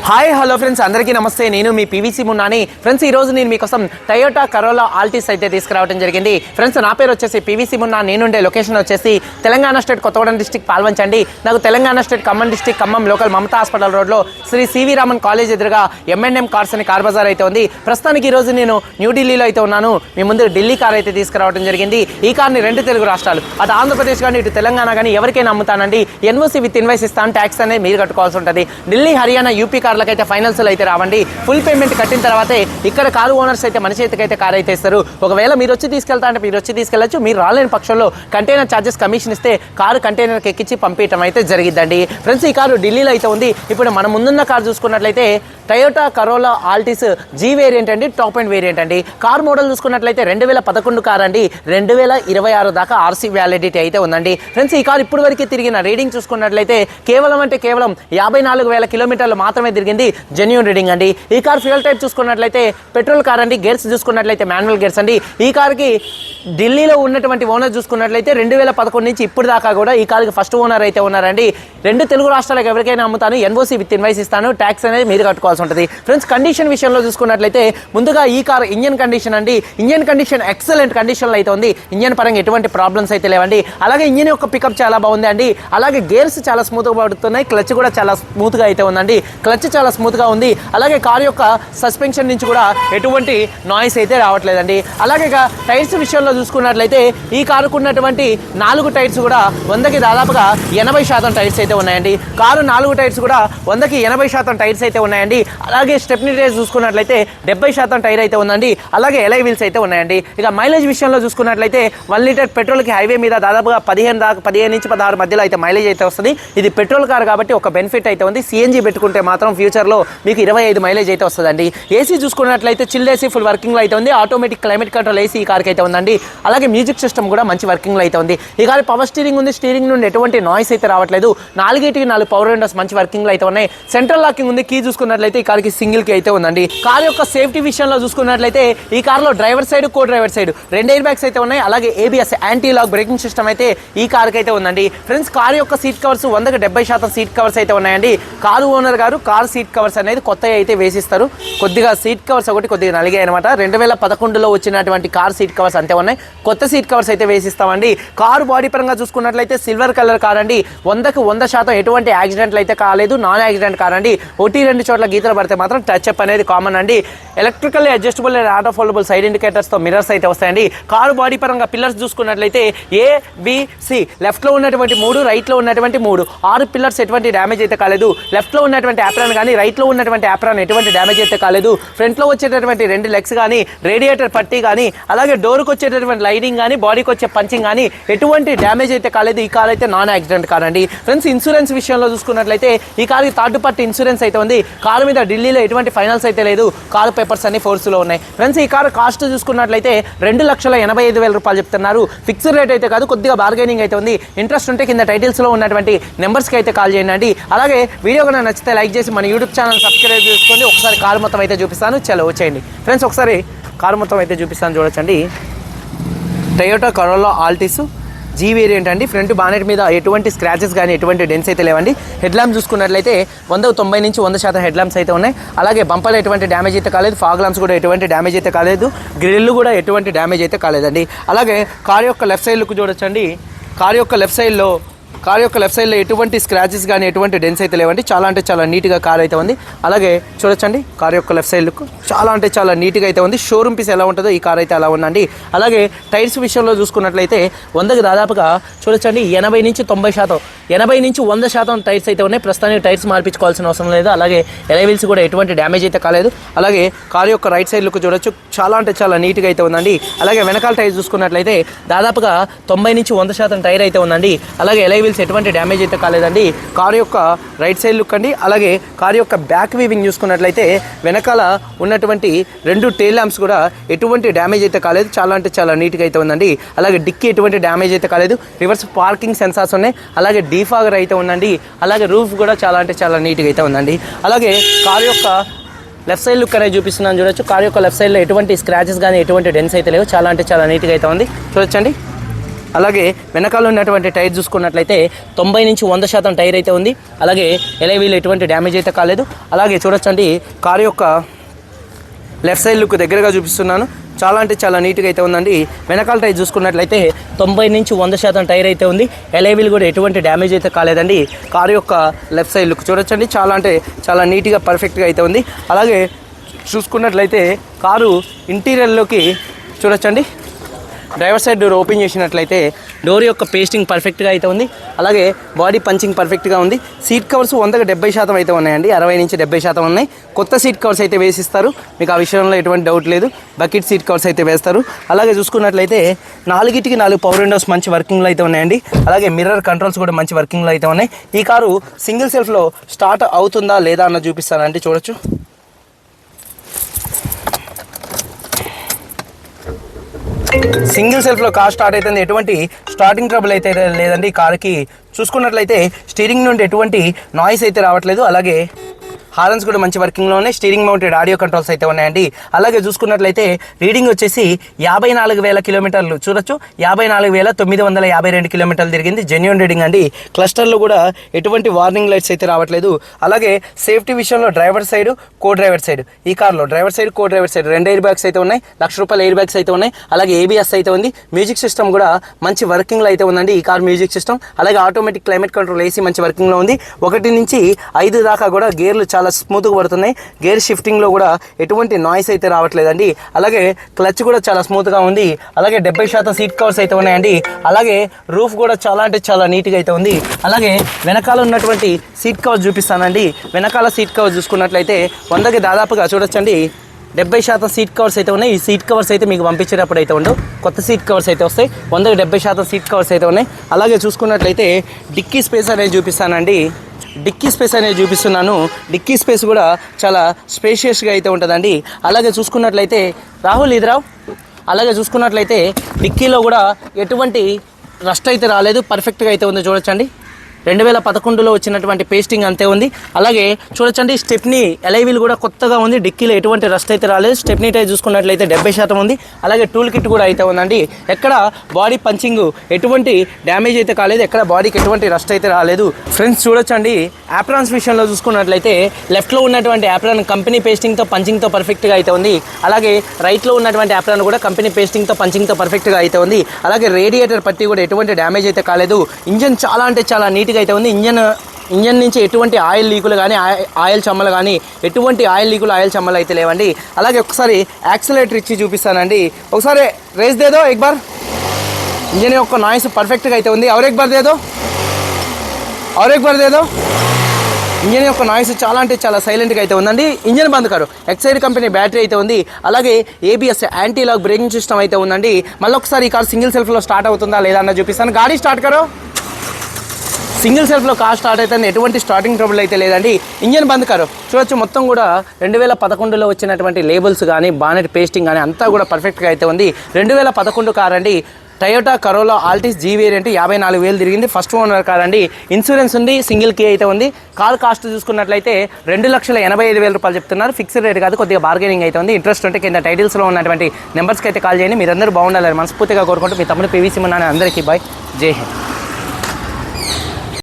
Hi hello friends, అందరికీ నమస్తే. నేను మీ పీవీసీ మున్నాని. ఫ్రెండ్స్, ఈ రోజు నేను మీకోసం టయోటా కరోలా ఆల్టిస్ అయితే తీసుకురావడం జరిగింది. ఫ్రెండ్స్, నా పేరు వచ్చేసి పీవీసీ మున్నా. నేనుండే లొకేషన్ వచ్చేసి తెలంగాణ స్టేట్ కొత్తగూడెం డిస్టిక్ పాల్వంచండి. నాకు Telangana state Khammam district Khammam local Mamata hospital రోడ్లో శ్రీ సివి రామన్ కాలేజ్ ఎదురుగా M&M కార్స్ అని కార్ బజార్ అయితే ఉంది. ప్రస్తుతానికి ఈ రోజు నేను న్యూఢిల్లీలో అయితే ఉన్నాను. మీ ముందు ఢిల్లీ కార్ అయితే తీసుకురావడం జరిగింది. ఈ కార్ని రెండు తెలుగు రాష్ట్రాలు, అటు ఆంధ్రప్రదేశ్ కానీ ఇటు తెలంగాణ కానీ ఎవరికైనా అమ్ముతానండి. NOC విత్ ఇన్వాయిస్ ఇస్తాను. ట్యాక్స్ అనేది మీరు కట్టుకోవాల్సి ఉంటుంది. ఢిల్లీ, హర్యానా, యూపీ కార్లకైతే ఫైనల్స్ అయితే రావండి. ఫుల్ పేమెంట్ కట్టిన తర్వాతే ఇక్కడ కారు ఓనర్స్ అయితే మన చేతికైతే కార్ అయితే ఇస్తారు. ఒకవేళ మీరు వచ్చి తీసుకెళ్తా అంటే మీరు వచ్చి తీసుకెళ్లొచ్చు. మీరు రాలేని పక్షంలో కంటైనర్ ఛార్జెస్ కమిషన్ ఇస్తే కారు కంటైనర్కి ఎక్కించి పంపించడం అయితే జరిగిద్దండి. ఫ్రెండ్స్, ఈ కారు ఢిల్లీలో అయితే ఉంది. ఇప్పుడు మన ముందున్న కారు చూసుకున్నట్లయితే Toyota Corolla Altis G variant అండి, టాప్ అండ్ వేరియంట్ అండి. కార్ మోడల్ చూసుకున్నట్లయితే 2011 కార్ అండి. 2026 దాకా RC వ్యాలిడిటీ అయితే ఉందండి. ఫ్రెండ్స్, ఈ కార్ ఇప్పుడు వరకు తిరిగిన రీడింగ్ చూసుకున్నట్లయితే కేవలం 54,000 కిలోమీటర్లు మాత్రమే తిరిగింది. జెన్యూన్ రీడింగ్ అండి. ఈ కార్ ఫ్యూయల్ టైప్ చూసుకున్నట్లయితే పెట్రోల్ కార్ అండి. గేర్స్ చూసుకున్నట్లయితే మాన్యువల్ గేర్స్ అండి. ఈ కార్కి ఢిల్లీలో ఉన్నటువంటి ఓనర్ చూసుకున్నట్లయితే 2011 నుంచి ఇప్పుడు దాకా కూడా ఈ కార్కి ఫస్ట్ ఓనర్ అయితే ఉన్నారండి. రెండు తెలుగు రాష్ట్రాలకు ఎవరికైనా అమ్ముతాను. NOC విత్ ఇన్వాయిస్ ఇస్తాను. ట్యాక్స్ అనేది మీరు కట్టుకోవాల్సి ఉంటుంది. ఫ్రెండ్స్, కండిషన్ విషయంలో చూసుకున్నట్లయితే ముందుగా ఈ కార్ ఇంజన్ కండిషన్ అండి. ఇంజన్ కండిషన్ ఎక్సలెంట్ కండిషన్లో అయితే ఉంది. ఇంజన్ పరంగా ఎటువంటి ప్రాబ్లమ్స్ అయితే లేవండి. అలాగే ఇంజన్ యొక్క పికప్ చాలా బాగుంది అండి. అలాగే గేర్స్ చాలా స్మూత్గా పడుతున్నాయి. క్లచ్ కూడా చాలా స్మూత్గా అయితే ఉందండి. క్లచ్ చాలా స్మూత్గా ఉంది. అలాగే కార్ యొక్క సస్పెన్షన్ నుంచి కూడా ఎటువంటి నాయిస్ అయితే రావట్లేదండి. అలాగే టైర్స్ విషయంలో చూసుకున్నట్లయితే ఈ కారుకు ఉన్నటువంటి 4 టైర్స్ కూడా 100కి దాదాపుగా 80% టైర్స్ అయితే ఉన్నాయండి. కారు 4 టైర్స్ కూడా 100కి 80% టైర్స్ అయితే ఉన్నాయండి. అలాగే స్టెప్నీ టైర్స్ చూసుకున్నట్లయితే 70% టైర్ అయితే ఉందండి. అలాగే ఎలై వీల్స్ అయితే ఉన్నాయండి. ఇక మైలేజ్ విషయంలో చూసుకున్నట్లయితే 1 లీటర్ పెట్రోల్కి హైవే మీద దాదాపుగా 15 నుంచి 16 మధ్యలో అయితే మైలేజ్ అయితే వస్తుంది. ఇది పెట్రోల్ కార్ కాబట్టి ఒక బెనిఫిట్ అయితే ఉంది. CNG పెట్టుకుంటే మాత్రం ఫ్యూచర్లో మీకు 25 మైలేజ్ అయితే వస్తుందండి. ఏసీ చూసుకున్నట్లయితే చిల్ ఏసీ ఫుల్ వర్కింగ్లో అయితే ఉంది. ఆటోమేటిక్ క్లైమేట్ కంట్రోల్ ఏసీ ఈ కార్కి అయితే ఉందండి. అలాగే మ్యూజిక్ సిస్టమ్ కూడా మంచి వర్కింగ్లో అయితే ఉంది. ఈ కార్ పవర్ స్టీరింగ్ ఉంది. స్టీరింగ్ నుండి ఎటువంటి నాయిస్ అయితే రావట్లేదు. 4 పవర్ విండోస్ మంచి వర్కింగ్లో అయితే ఉన్నాయి. సెంట్రల్ లాకింగ్ ఉంది. కీ చూసుకున్నట్లయితే ఈ కార్కి సింగిల్ కీ అయితే ఉందండి. కార్ యొక్క సేఫ్టీ విషయంలో చూసుకున్నట్లయితే ఈ కార్లో driver side, co driver side 2 air bags అయితే ఉన్నాయి. అలాగే ABS anti lock braking system అయితే ఈ కార్కి అయితే ఉందండి. ఫ్రెండ్స్, కార్ యొక్క సీట్ కవర్స్ 100కి 70% సీట్ కవర్స్ అయితే ఉన్నాయండి. కారు ఓనర్ గారు కార్ సీట్ కవర్స్ అనేది కొత్తగా అయితే వేసిస్తారు. కొద్దిగా సీట్ కవర్స్ కొద్దిగా నలిగాయి అనమాట. 2011లో వచ్చినటువంటి కార్ సీట్ కవర్స్ అంతే ఉన్నాయి. కొత్త సీట్ కవర్స్ అయితే వేసిస్తామండి. కారు బాడీ పరంగా చూసుకున్నట్లయితే సిల్వర్ కలర్ కార్ అండి. 100% ఎటువంటి యాక్సిడెంట్లు అయితే కాలేదు. నాన్ యాక్సిడెంట్ కార్ అండి. 1-2 చోట్ల గీతలు పడితే మాత్రం టచ్ అప్ అనేది కామన్ అండి. Electrically adjustable and auto foldable side ఇండికేటర్స్తో మిరర్స్ అయితే వస్తాయండి. కారు బాడీ పరంగా పిల్లర్స్ చూసుకున్నట్లయితే ABC లెఫ్ట్లో ఉన్నటువంటి 3, రైట్లో ఉన్నటువంటి 3, 6 పిల్లర్స్ ఎటువంటి డ్యామేజ్ అయితే కాలేదు. లెఫ్ట్లో ఉన్నటువంటి యాప్రాన్ కానీ రైట్లో ఉన్నటువంటి యాప్రాన్ ఎటువంటి డ్యామేజ్ అయితే కాలేదు. ఫ్రంట్లో వచ్చేటటువంటి 2 లెగ్స్ కానీ, రేడియేటర్ పట్టీ కానీ, అలాగే డోర్కి వచ్చేటటువంటి లైనింగ్ కానీ, బాడీకి వచ్చే పంచింగ్ కానీ ఎటువంటి డ్యామేజ్ అయితే కాలేదు. ఈ కార్ అయితే నాన్ యాక్సిడెంట్ కార్ అండి. ఫ్రెండ్స్, ఇన్సూరెన్స్ విషయంలో చూసుకున్నట్లయితే ఈ కార్కి థర్డ్ పార్టీ ఇన్సూరెన్స్ అయితే ఉంది. కారు మీద ఢిల్లీలో ఎటువంటి ఫైనల్స్ అయితే లేదు. కారు పేపర్స్ అన్ని ఫోర్స్లో ఉన్నాయి. ఫ్రెండ్స్, ఈ కారు కాస్ట్ చూసుకున్నట్లయితే 2,85,000 రూపాయలు చెప్తున్నారు. ఫిక్స్డ్ రేట్ అయితే కాదు, కొద్దిగా బార్గెనింగ్ అయితే ఉంది. ఇంట్రెస్ట్ ఉంటే కింద టైటిల్స్లో ఉన్నటువంటి నెంబర్స్కి అయితే కాల్ చేయండి. అలాగే వీడియో కన్నా నచ్చితే లైక్ చేసి మన యూట్యూబ్ ఛానల్ సబ్స్క్రైబ్ చేసుకోండి. ఒకసారి కారు మొత్తం అయితే చూపిస్తాను. చలో వచ్చేయండి ఫ్రెండ్స్, ఒకసారి కారు మొత్తం అయితే చూపిస్తాను. చూడొచ్చండి, Toyota Corolla Altis G variant అండి. ఫ్రంట్ బానెట్ మీద ఎటువంటి స్క్రాచెస్ కానీ ఎటువంటి డెన్స్ అయితే లేవండి. హెడ్ ల్యాంప్ చూసుకున్నట్లయితే 90 నుంచి 100% హెడ్ ల్యాంప్స్ అయితే ఉన్నాయి. అలాగే బంపర్ ఎటువంటి డ్యామేజ్ అయితే కాలేదు. ఫాగ్ ల్యాంప్స్ కూడా ఎటువంటి డ్యామేజ్ అయితే కాలేదు. గ్రిల్ కూడా ఎటువంటి డ్యామేజ్ అయితే కాలేదండి. అలాగే కార్ యొక్క లెఫ్ట్ సైడ్ లుక్ చూడొచ్చండి. కార్ యొక్క లెఫ్ట్ సైడ్లో ఎటువంటి స్క్రాచెస్ కానీ ఎటువంటి డెన్స్ అయితే లేవండి. చాలా నీట్గా కార్ అయితే ఉంది. అలాగే చూడొచ్చండి, కార్ యొక్క లెఫ్ట్ సైడ్ లుక్ చాలా నీట్గా అయితే ఉంది. షోరూమ్ పీస్ ఎలా ఉంటుందో ఈ కార్ అయితే అలా ఉందండి. అలాగే టైర్స్ విషయంలో చూసుకున్నట్లయితే 100కి దాదాపుగా చూడొచ్చండి 80 నుంచి 90%, 80 నుంచి 100% టైర్స్ అయితే ఉన్నాయి. ప్రస్తుతానికి టైర్స్ మార్పించుకోవాల్సిన అవసరం లేదు. అలాగే ఎలై వీల్స్ కూడా ఎటువంటి డ్యామేజ్ అయితే కాలేదు. అలాగే కార్ యొక్క రైట్ సైడ్ లుక్ చూడొచ్చు, చాలా నీట్గా అయితే ఉందండి. అలాగే వెనకాల టైర్ చూసుకున్నట్లయితే దాదాపుగా 90 నుంచి 100% టైర్ అయితే ఉందండి. అలాగే ఎలై ఎటువంటి డ్యామేజ్ అయితే కాలేదండి. కారు యొక్క రైట్ సైడ్ లుక్ అండి. అలాగే కారు యొక్క బ్యాక్ వీవింగ్ చూసుకున్నట్లయితే వెనకాల ఉన్నటువంటి 2 టెయిల్ ల్యాంప్స్ కూడా ఎటువంటి డ్యామేజ్ అయితే కాలేదు. చాలా నీట్గా అయితే ఉందండి. అలాగే డిక్కీ ఎటువంటి డ్యామేజ్ అయితే కాలేదు. రివర్స్ పార్కింగ్ సెన్సార్స్ ఉన్నాయి. అలాగే డీఫాగర్ అయితే ఉందండి. అలాగే రూఫ్ కూడా చాలా నీట్గా అయితే ఉందండి. అలాగే కారు యొక్క లెఫ్ట్ సైడ్ లుక్ అనేది చూపిస్తున్నాను. చూడొచ్చు, కారు యొక్క లెఫ్ట్ సైడ్లో ఎటువంటి స్క్రాచెస్ కానీ ఎటువంటి డెన్స్ అయితే లేవు. చాలా నీట్గా అయితే ఉంది. చూడొచ్చండి. అలాగే వెనకాల ఉన్నటువంటి టైర్ చూసుకున్నట్లయితే 90 నుంచి 100% టైర్ అయితే ఉంది. అలాగే ఎలైవీలు ఎటువంటి డ్యామేజ్ అయితే కాలేదు. అలాగే చూడొచ్చండి కారు యొక్క లెఫ్ట్ సైడ్ లుక్ దగ్గరగా చూపిస్తున్నాను. చాలా అంటే చాలా నీట్గా అయితే ఉందండి. వెనకాల టైర్ చూసుకున్నట్లయితే 90 నుంచి 100% టైర్ అయితే ఉంది. ఎలైవీలు కూడా ఎటువంటి డ్యామేజ్ అయితే కాలేదండి. కారు యొక్క లెఫ్ట్ సైడ్ లుక్ చూడొచ్చండి, చాలా అంటే చాలా నీట్గా పర్ఫెక్ట్గా అయితే ఉంది. అలాగే చూసుకున్నట్లయితే కారు ఇంటీరియర్లోకి చూడొచ్చండి, డ్రైవర్ సైడ్ డోర్ ఓపెన్ చేసినట్లయితే డోర్ యొక్క పేస్టింగ్ పర్ఫెక్ట్గా అయితే ఉంది. అలాగే బాడీ పంచింగ్ పర్ఫెక్ట్గా ఉంది. సీట్ కవర్స్ 100కి 70% అయితే ఉన్నాయండి. 60 నుంచి 70% ఉన్నాయి. కొత్త సీట్ కవర్స్ అయితే వేసిస్తారు, మీకు ఆ విషయంలో ఎటువంటి డౌట్ లేదు. బకెట్ సీట్ కవర్స్ అయితే వేస్తారు. అలాగే చూసుకున్నట్లయితే 4 పవర్ విండోస్ మంచి వర్కింగ్లో అయితే ఉన్నాయండి. అలాగే మిర్రర్ కంట్రోల్స్ కూడా మంచి వర్కింగ్లో అయితే ఉన్నాయి. ఈ కారు సింగిల్ సెల్ఫ్లో స్టార్ట్ అవుతుందా లేదా అన్న చూపిస్తానండి, చూడొచ్చు. సింగిల్ సెల్ఫ్లో కార్ స్టార్ట్ అవుతుంది. ఎటువంటి స్టార్టింగ్ ట్రబుల్ అయితే లేదండి. ఈ కార్కి చూసుకున్నట్లయితే స్టీరింగ్ నుండి ఎటువంటి నాయిస్ అయితే రావట్లేదు. అలాగే హార్న్స్ కూడా మంచి వర్కింగ్లో ఉన్నాయి. స్టీరింగ్ మౌంటెడ్ ఆడియో కంట్రోల్స్ అయితే ఉన్నాయండి. అలాగే చూసుకున్నట్లయితే రీడింగ్ వచ్చేసి 54,000 కిలోమీటర్లు చూడొచ్చు. 54,952 కిలోమీటర్లు తిరిగింది. జెన్యూన్ రీడింగ్ అండి. క్లస్టర్లో కూడా ఎటువంటి వార్నింగ్ లైట్స్ అయితే రావట్లేదు. అలాగే సేఫ్టీ విషయంలో driver side, co driver side, ఈ కార్లో driver side, co driver side 2 air bags అయితే ఉన్నాయి. ₹1,00,000 ఎయిర్ బ్యాగ్స్ అయితే ఉన్నాయి. అలాగే ఏబిఎస్ అయితే ఉంది. మ్యూజిక్ సిస్టమ్ కూడా మంచి వర్కింగ్లో అయితే ఉందండి ఈ కార్ మ్యూజిక్ సిస్టమ్. అలాగే ఆటోమేటిక్ క్లైమేట్ కంట్రోల్ ఏసీ మంచి వర్కింగ్లో ఉంది. 1 నుంచి 5 దాకా కూడా గేర్లు చాలా స్మూత్గా పడుతున్నాయి. గేర్ షిఫ్టింగ్లో కూడా ఎటువంటి నాయిస్ అయితే రావట్లేదండి. అలాగే క్లచ్ కూడా చాలా స్మూత్గా ఉంది. అలాగే 70% సీట్ కవర్స్ అయితే ఉన్నాయండి. అలాగే రూఫ్ కూడా చాలా అంటే చాలా నీట్గా అయితే ఉంది. అలాగే వెనకాల ఉన్నటువంటి సీట్ కవర్స్ చూపిస్తానండి. వెనకాల సీట్ కవర్స్ చూసుకున్నట్లయితే 100కి దాదాపుగా చూడొచ్చండి 70% సీట్ కవర్స్ అయితే ఉన్నాయి. ఈ సీట్ కవర్స్ అయితే మీకు పంపించేటప్పుడు అయితే ఉండవు, కొత్త సీట్ కవర్స్ అయితే వస్తాయి. 100కి 70% సీట్ కవర్స్ అయితే ఉన్నాయి. అలాగే చూసుకున్నట్లయితే డిక్కీ స్పేస్ అనేది చూపిస్తానండి. డిక్కీ స్పేస్ అనేది చూపిస్తున్నాను. డిక్కీ స్పేస్ కూడా చాలా స్పేషియస్గా అయితే ఉంటుందండి. అలాగే చూసుకున్నట్లయితే రాహుల్ ఇదిరావు, అలాగే చూసుకున్నట్లయితే డిక్కీలో కూడా ఎటువంటి రస్ట్ అయితే రాలేదు, పర్ఫెక్ట్గా అయితే ఉంది. చూడొచ్చండి 2011లో వచ్చినటువంటి పేస్టింగ్ అంతే ఉంది. అలాగే చూడొచ్చండి స్టెప్నీ ఎలైవీల్ కూడా కొత్తగా ఉంది. డిక్కీలో ఎటువంటి రస్ట్ అయితే రాలేదు. స్టెప్నీ టైర్ చూసుకున్నట్లయితే 70% ఉంది. అలాగే టూల్ కిట్ కూడా అయితే ఉందండి. ఎక్కడ బాడీ పంచింగ్ ఎటువంటి డ్యామేజ్ అయితే కాలేదు. ఎక్కడ బాడీకి ఎటువంటి రస్ట్ అయితే రాలేదు. ఫ్రెండ్స్ చూడొచ్చండి యాప్రాన్స్ విషయంలో చూసుకున్నట్లయితే లెఫ్ట్లో ఉన్నటువంటి యాప్రాన్ కంపెనీ పేస్టింగ్తో పంచింగ్తో పర్ఫెక్ట్గా అయితే ఉంది. అలాగే రైట్లో ఉన్నటువంటి యాప్రాన్ కూడా కంపెనీ పేస్టింగ్తో పంచింగ్తో పర్ఫెక్ట్గా అయితే ఉంది. అలాగే రేడియేటర్ పట్టి కూడా ఎటువంటి డ్యామేజ్ అయితే కాలేదు. ఇంజన్ చాలా అంటే చాలా నీట్గా అయితే ఉంది. ఇంజన్ నుంచి ఎటువంటి ఆయిల్ లీకులు కానీ ఆయిల్ చెమ్మలు కానీ ఎటువంటి ఆయిల్ లీకులు ఆయిల్ చెమ్మలు అయితే లేవండి. అలాగే ఒకసారి యాక్సిలేటర్ ఇచ్చి చూపిస్తానండి. ఒకసారి రేస్ దేదో ఎక్ బార్. ఇంజన్ యొక్క నాయిస్ పర్ఫెక్ట్గా అయితే ఉంది. और एक बार दे दो. ఇంజన్ యొక్క నాయిస్ చాలా అంటే చాలా సైలెంట్గా అయితే ఉందండి. ఇంజన్ బంద్ కారు ఎక్సైడ్ కంపెనీ బ్యాటరీ అయితే ఉంది. అలాగే ABS anti lock braking system అయితే ఉందండి. మళ్ళీ ఒకసారి ఈ కార్ సింగిల్ సెల్ఫ్లో స్టార్ట్ అవుతుందా లేదా అన్న చూపిస్తాను. గాడి స్టార్ట్ కరో. సింగిల్ సెల్ఫ్లో కార్ స్టార్ట్ అయితే ఎటువంటి స్టార్టింగ్ ట్రబుల్ అయితే లేదండి. ఇంజన్ బంద్ కారు చూడొచ్చు. మొత్తం కూడా 2011లో వచ్చినటువంటి లేబుల్స్ కానీ బానెట్ పేస్టింగ్ కానీ అంతా కూడా పర్ఫెక్ట్గా అయితే ఉంది. 2011 కార్ అండి. Toyota Corolla Altis G variant 54,000 తిరిగింది. ఫస్ట్ ఓనర్ కార్ అండి. ఇన్సూరెన్స్ ఉంది. సింగిల్ కీ అయితే ఉంది. కార్ కాస్ట్ చూసుకున్నట్లయితే ₹2,85,000 చెప్తున్నారు. ఫిక్స్డ్ రేట్ కాదు, కొద్దిగా బార్గెనింగ్ అయితే ఉంది. ఇంట్రెస్ట్ ఉంటే కింద టైటిల్స్లో ఉన్నటువంటి నెంబర్స్కి అయితే కాల్ చేయండి. మీరందరూ బాగుండాలని మనస్ఫూర్తిగా కోరుకుంటూ మీ తమ్ముడు పివిసి మున్నా. అందరికీ బాయ్, జై హింద్.